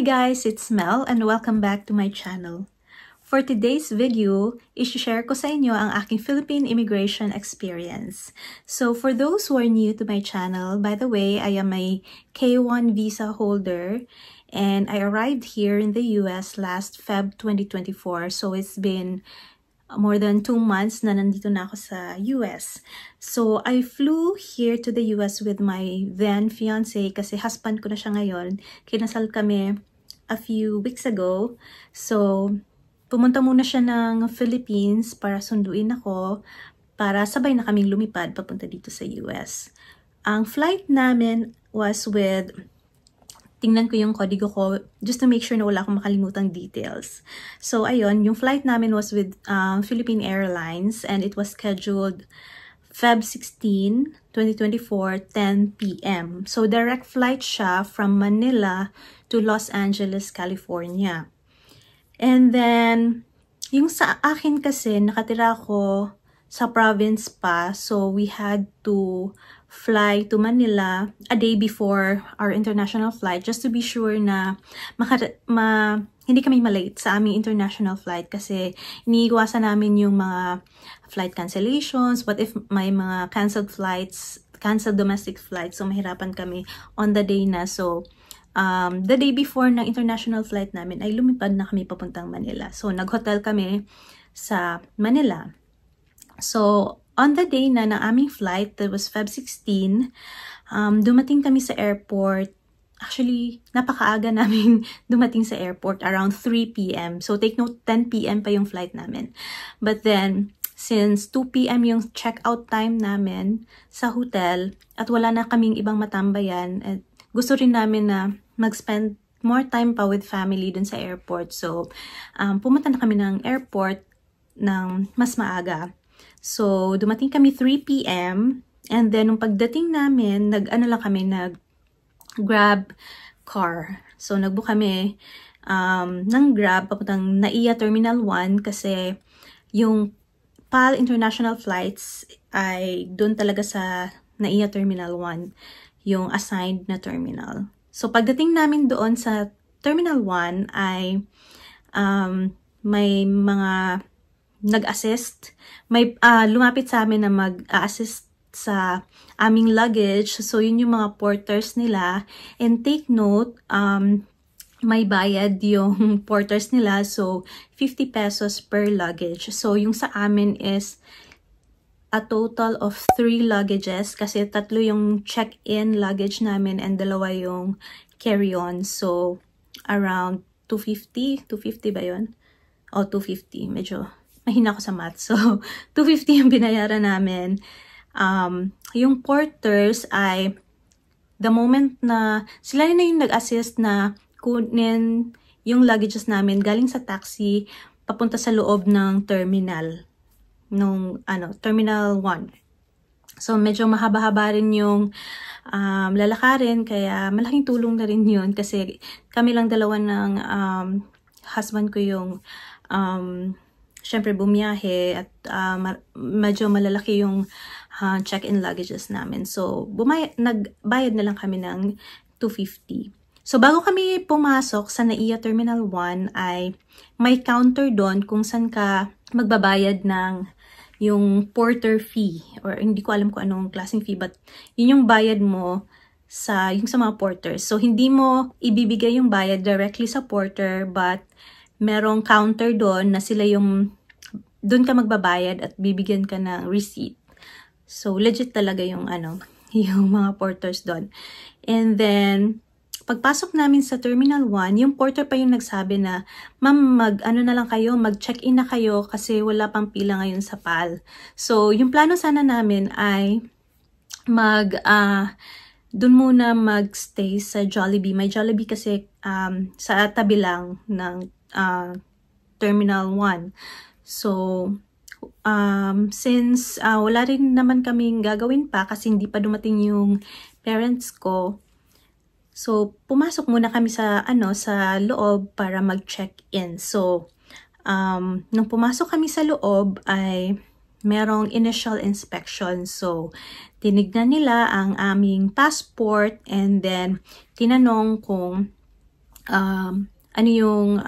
Hi guys, it's Mel and welcome back to my channel. For today's video, i-share ko sa inyo ang aking Philippine immigration experience. So for those who are new to my channel, by the way, I am a K1 visa holder and I arrived here in the US last Feb 2024. So it's been more than 2 months na nandito na ako sa US. So, I flew here to the US with my then fiancé kasi husband ko na siya ngayon. Kinasal kami a few weeks ago. So, pumunta muna siya ng Philippines para sunduin ako para sabay na kaming lumipad papunta dito sa US. Ang flight namin was with... Tingnan ko yung kodigo ko just to make sure na wala akong makalimutang details. So, ayun, yung flight namin was with Philippine Airlines and it was scheduled Feb 16, 2024, 10 p.m. So, direct flight siya from Manila to Los Angeles, California. And then, yung sa akin kasi, nakatira ako sa province pa. So, we had to fly to Manila a day before our international flight just to be sure na hindi kami malate sa aming international flight kasi iniiwasan namin yung mga flight cancellations, what if may mga canceled domestic flights, so mahirapan kami on the day na. So the day before ng international flight namin ay lumipad na kami papuntang Manila. So nag-hotel kami sa Manila. So on the day na ng aming flight, that was Feb 16, dumating kami sa airport. Actually, napakaaga namin dumating sa airport, around 3 p.m. So, take note, 10 p.m. pa yung flight namin. But then, since 2 p.m. yung check-out time namin sa hotel, at wala na kaming ibang matambayan, at gusto rin namin na mag-spend more time pa with family dun sa airport. So, pumunta na kami ng airport ng mas maaga. So, dumating kami 3 p.m. And then, nung pagdating namin, nag-grab car. So, nagbook kami ng Grab papuntang NAIA Terminal 1 kasi yung PAL International Flights ay doon talaga sa NAIA Terminal 1, yung assigned na terminal. So, pagdating namin doon sa Terminal 1 ay may mga nag-assist. May lumapit sa amin na mag-assist sa aming luggage. So, yun yung mga porters nila. And take note, may bayad yung porters nila. So, 50 pesos per luggage. So, yung sa amin is a total of 3 luggages kasi 3 yung check-in luggage namin and 2 yung carry-on. So, around 250. 250 ba yun? O, 250. Medyo mahina ako sa math. So, 250 yung binayaran namin. Yung porters ay, the moment na, sila na yung nag-assist na kunin yung luggages namin galing sa taxi, papunta sa loob ng terminal. Terminal 1. So, medyo mahaba-haba rin yung lalakarin, kaya malaking tulong na rin yun kasi kami lang dalawa ng husband ko yung syempre bumiyahe at medyo malalaki yung check-in luggages namin. So, nagbayad na lang kami ng 250. So, bago kami pumasok sa NAIA Terminal 1 ay may counter doon kung saan ka magbabayad ng yung porter fee. Or hindi ko alam kung anong klaseng fee, but yun yung bayad mo sa mga porters. So, hindi mo ibibigay yung bayad directly sa porter, but merong counter doon na sila doon ka magbabayad at bibigyan ka ng receipt. So, legit talaga yung yung mga porters doon. And then, pagpasok namin sa Terminal 1, yung porter pa yung nagsabi na, ma'am, mag-check-in na kayo kasi wala pang pila ngayon sa PAL. So, yung plano sana namin ay doon muna mag-stay sa Jollibee. May Jollibee kasi sa tabi lang ng Terminal 1. So, since wala rin naman kaming gagawin pa kasi hindi pa dumating yung parents ko, so, pumasok muna kami sa loob para mag-check-in. So, nung pumasok kami sa loob ay merong initial inspection. So, tinignan nila ang aming passport and then tinanong kung ano yung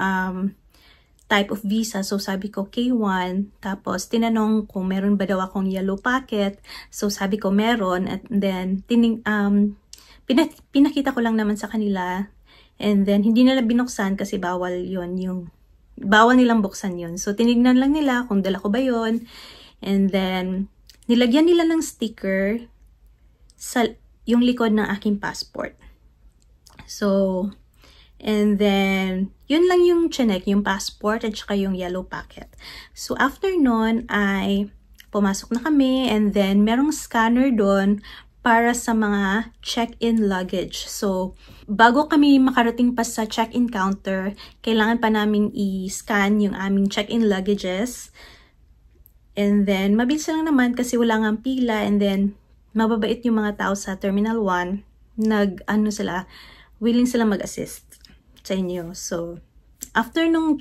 type of visa. So, sabi ko K1. Tapos, tinanong kung meron ba daw akong yellow packet. So, sabi ko meron. At then, pinakita ko lang naman sa kanila. And then, hindi nila binuksan kasi bawal yon, bawal nilang buksan yon. So, tinignan lang nila kung dala ko ba yon. And then, nilagyan nila ng sticker sa yung likod ng aking passport. So, and then, yun lang yung chinek, yung passport at saka yung yellow packet. So, after nun, ay pumasok na kami and then merong scanner doon para sa mga check-in luggage. So, bago kami makarating pa sa check-in counter, kailangan pa namin i-scan yung aming check-in luggages. And then, mabilis lang naman kasi wala nga pila and then, mababait yung mga tao sa Terminal 1. Willing sila mag-assist sa inyo. So, after nung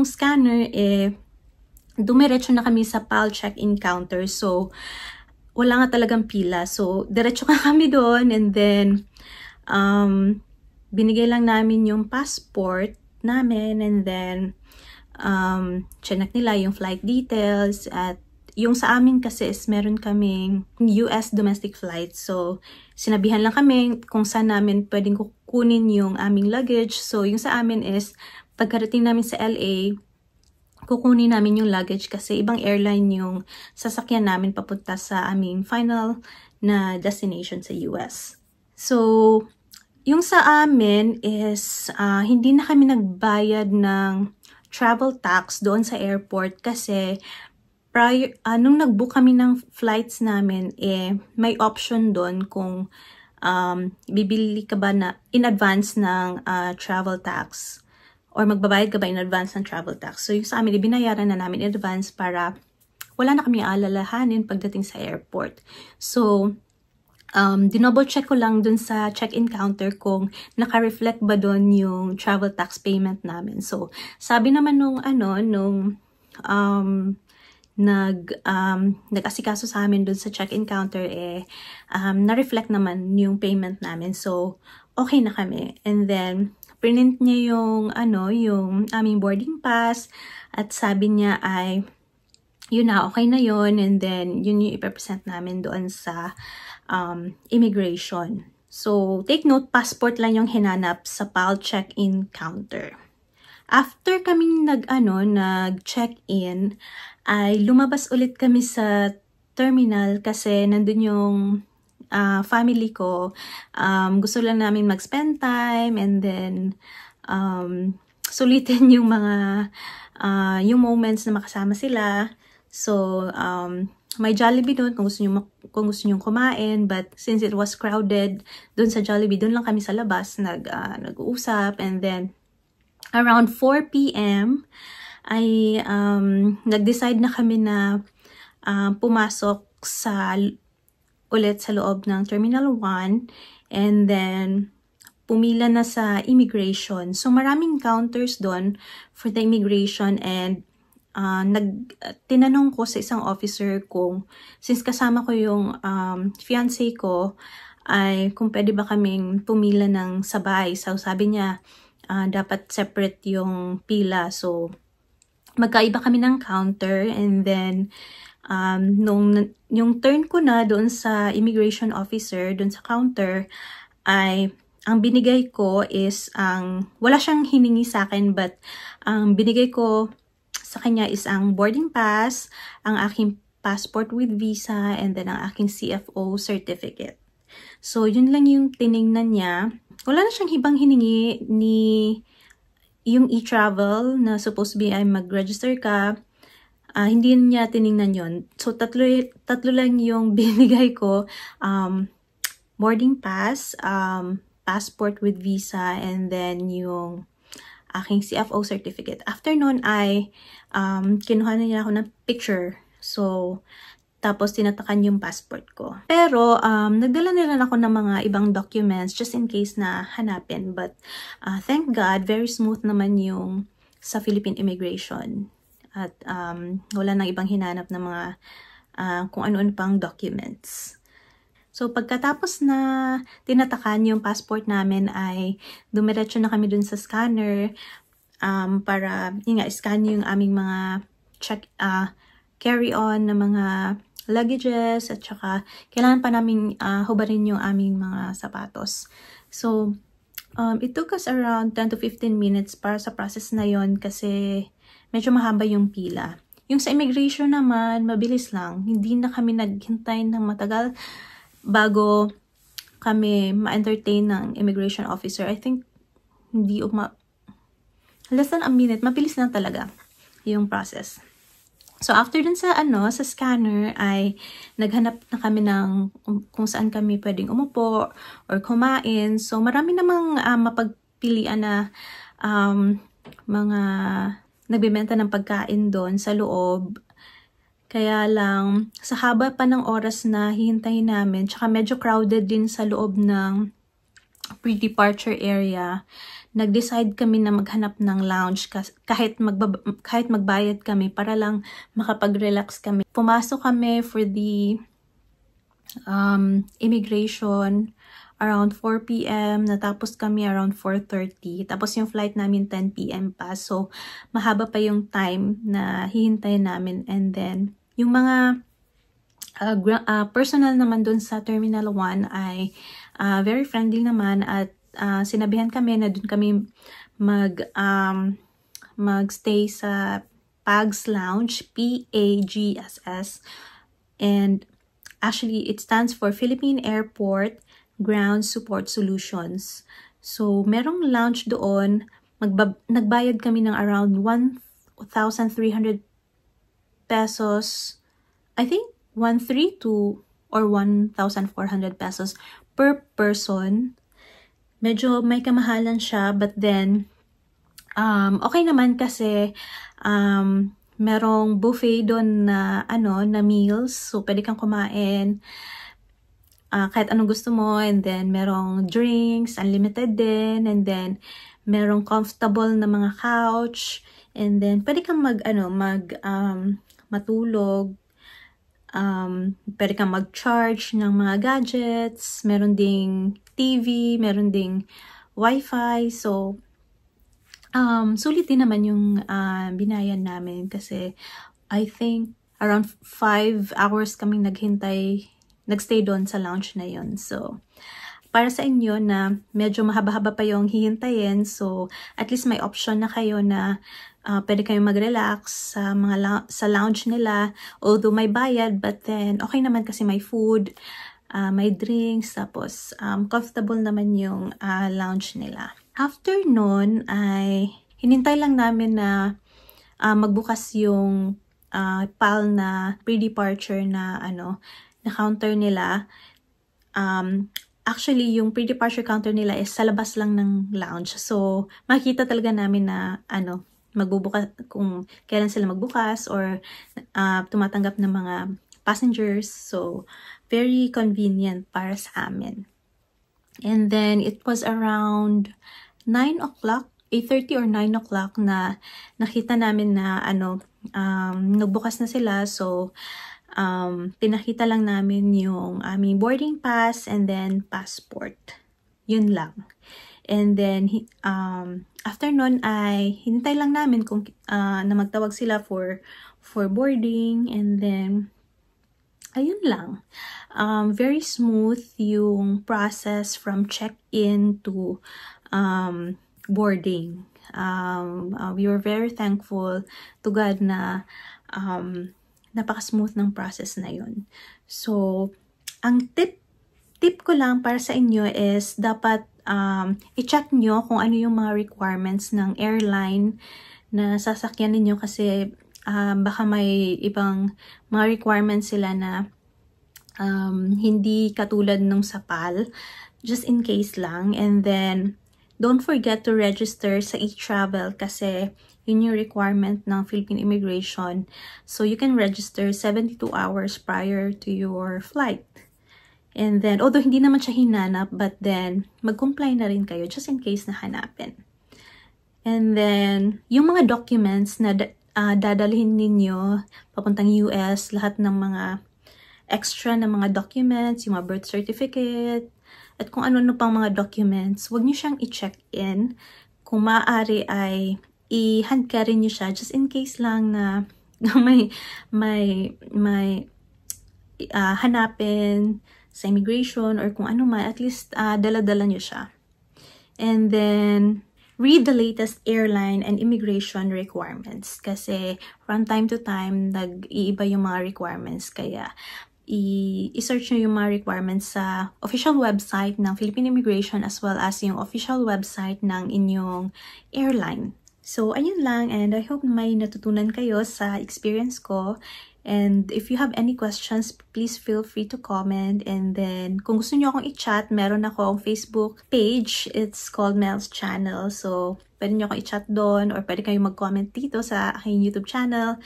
scanner, dumiretso na kami sa PAL check-in counter. So, wala nga talagang pila. So, diretso ka kami doon and then, binigay lang namin yung passport namin and then, chinek nila yung flight details at yung sa amin kasi is meron kaming US domestic flight. So, sinabihan lang kami kung saan namin pwedeng kukunin yung aming luggage. So, yung sa amin is, pagkarating namin sa LA, kukunin namin yung luggage kasi ibang airline yung sasakyan namin papunta sa aming final na destination sa US. So, yung sa amin is, hindi na kami nagbayad ng travel tax doon sa airport kasi nung nag-book kami ng flights namin, may option doon kung bibili ka ba na in advance ng travel tax or magbabayad ka ba in advance ng travel tax. So, yung sa amin, binayaran na namin in advance para wala na kami alalahanin pagdating sa airport. So, dinouble check ko lang dun sa check-in counter kung naka-reflect ba dun yung travel tax payment namin. So, sabi naman nung nag-asikaso sa amin dun sa check-in counter, na-reflect naman yung payment namin. So, okay na kami. And then, print niya yung aming boarding pass at sabi niya ay, yun na, okay na yun. And then, yun yung ipapresent namin doon sa immigration. So, take note, passport lang yung hinanap sa PAL check-in counter. After kaming nag-check-in, ay lumabas ulit kami sa terminal kasi nandun yung family ko. Gusto lang namin mag-spend time and then sulitin yung mga yung moments na makasama sila. So, may Jollibee doon kung gusto nyo kumain, but since it was crowded doon sa Jollibee, doon lang kami sa labas nag-uusap. And then around 4 p.m. ay nag-decide na kami na pumasok ulit sa loob ng Terminal 1 and then pumila na sa immigration. So maraming counters doon for the immigration and tinanong ko sa isang officer kung since kasama ko yung fiancé ko ay kung pwede ba kaming pumila ng sabay. So sabi niya dapat separate yung pila. So magkaiba kami ng counter and then yung turn ko na doon sa immigration officer, doon sa counter, ay ang binigay ko is wala siyang hiningi sa akin but ang binigay ko sa kanya is ang boarding pass, ang aking passport with visa, and then ang aking CFO certificate. So yun lang yung tiningnan niya. Wala na siyang ibang hiningi ni yung e-travel na supposed to be ay mag-register ka. Hindi niya tiningnan yon. So, tatlo lang yung binigay ko. Boarding pass, passport with visa, and then yung aking CFO certificate. After nun ay kinuha na niya ako ng picture. So, tapos tinatakan yung passport ko. Pero, nagdala na rin ako ng mga ibang documents just in case na hanapin. But, thank God, very smooth naman yung sa Philippine immigration. At wala nang ibang hinanap na mga kung ano-ano pang documents. So, pagkatapos na tinatakan yung passport namin ay dumiretso na kami dun sa scanner para scan yung aming mga carry-on na mga luggages at saka kailangan pa namin hubarin yung aming mga sapatos. So, it took us around 10 to 15 minutes para sa process na yon kasi medyo mahaba yung pila. Yung sa immigration naman, mabilis lang. Hindi na kami naghintay ng matagal bago kami ma-entertain ng immigration officer. I think hindi less than a minute, mabilis lang talaga yung process. So, after dun sa scanner ay naghanap na kami ng kung saan kami pwedeng umupo or kumain. So, marami namang mapagpilian na mga nagbebenta ng pagkain doon sa loob. Kaya lang, sa haba pa ng oras na hihintayin namin, tsaka medyo crowded din sa loob ng pre-departure area, nag-decide kami na maghanap ng lounge kahit magbayad kami para lang makapag-relax kami. Pumasok kami for the immigration around 4 p.m. Natapos kami around 4:30. Tapos yung flight namin 10 p.m. pa. So, mahaba pa yung time na hihintayin namin. And then, yung mga personal naman dun sa Terminal 1 ay very friendly naman at sinabihan kami na dun kami magstay sa PAGS Lounge, PAGSS, and actually it stands for Philippine Airport Ground Support Solutions. So merong lounge doon, nagbayad kami ng around 1,300 pesos, I think 132 or 1,400 pesos per person. Medyo may kamahalan siya, but then okay naman kasi merong buffet doon na na meals. So pwede kang kumain kahit anong gusto mo, and then merong drinks, unlimited din, and then merong comfortable na mga couch, and then pwede kang matulog. Pwede kang mag-charge ng mga gadgets, meron ding TV, meron ding Wi-Fi. So, sulit din naman yung binayan namin kasi I think around 5 hours kaming nagstay doon sa lounge na yon. So, para sa inyo na medyo mahaba-haba pa yung hihintayin, so at least may option na kayo na pwede kayong mag-relax sa lounge nila, although may bayad, but then okay naman kasi may food, may drinks, tapos comfortable naman yung lounge nila. After nun ay hinintay lang namin na magbukas yung PAL na pre-departure na na counter nila. Actually, yung pre-departure counter nila is sa labas lang ng lounge. So, makikita talaga namin na magbubukas kung kailan sila magbukas or tumatanggap ng mga passengers. So, very convenient para sa amin. And then, it was around 9 o'clock, 8:30 or 9 o'clock na nakita namin na nagbukas na sila. So, pinakita lang namin yung aming boarding pass and then passport. Yun lang. And then, after nun ay hintay lang namin kung na magtawag sila for boarding, and then ayun lang. Very smooth yung process from check-in to boarding. We were very thankful to God na napaka-smooth ng process na yun. So, ang tip ko lang para sa inyo is dapat i-check nyo kung ano yung mga requirements ng airline na sasakyan ninyo kasi baka may ibang mga requirements sila na hindi katulad nung sa PAL, just in case lang. And then, don't forget to register sa e-travel kasi yun yung requirement ng Philippine Immigration. So, you can register 72 hours prior to your flight. And then, although hindi naman siya hinanap, but then, mag-comply na rin kayo just in case na hanapin. And then, yung mga documents na dadalhin ninyo papuntang US, lahat ng mga extra na mga documents, yung mga birth certificate, at kung ano-ano pang mga documents, huwag niyo siyang i-check in. Kung maaari ay i-hand carry niyo siya just in case lang na may hanapin sa immigration or kung ano man, at least dala-dala niyo siya. And then, read the latest airline and immigration requirements kasi from time to time, nag-iiba yung mga requirements. Kaya, i-search nyo yung mga requirements sa official website ng Philippine Immigration as well as yung official website ng inyong airline. So, ayun lang, and I hope may natutunan kayo sa experience ko. And if you have any questions, please feel free to comment. And then, kung gusto nyo akong i-chat, meron akong Facebook page. It's called Mel's Channel. So, pwede nyo akong i-chat doon or pwede kayong mag-comment dito sa aking YouTube channel.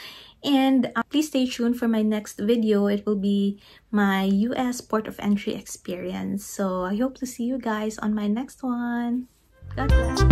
And please stay tuned for my next video. It will be my US Port of Entry experience. So, I hope to see you guys on my next one. God bless.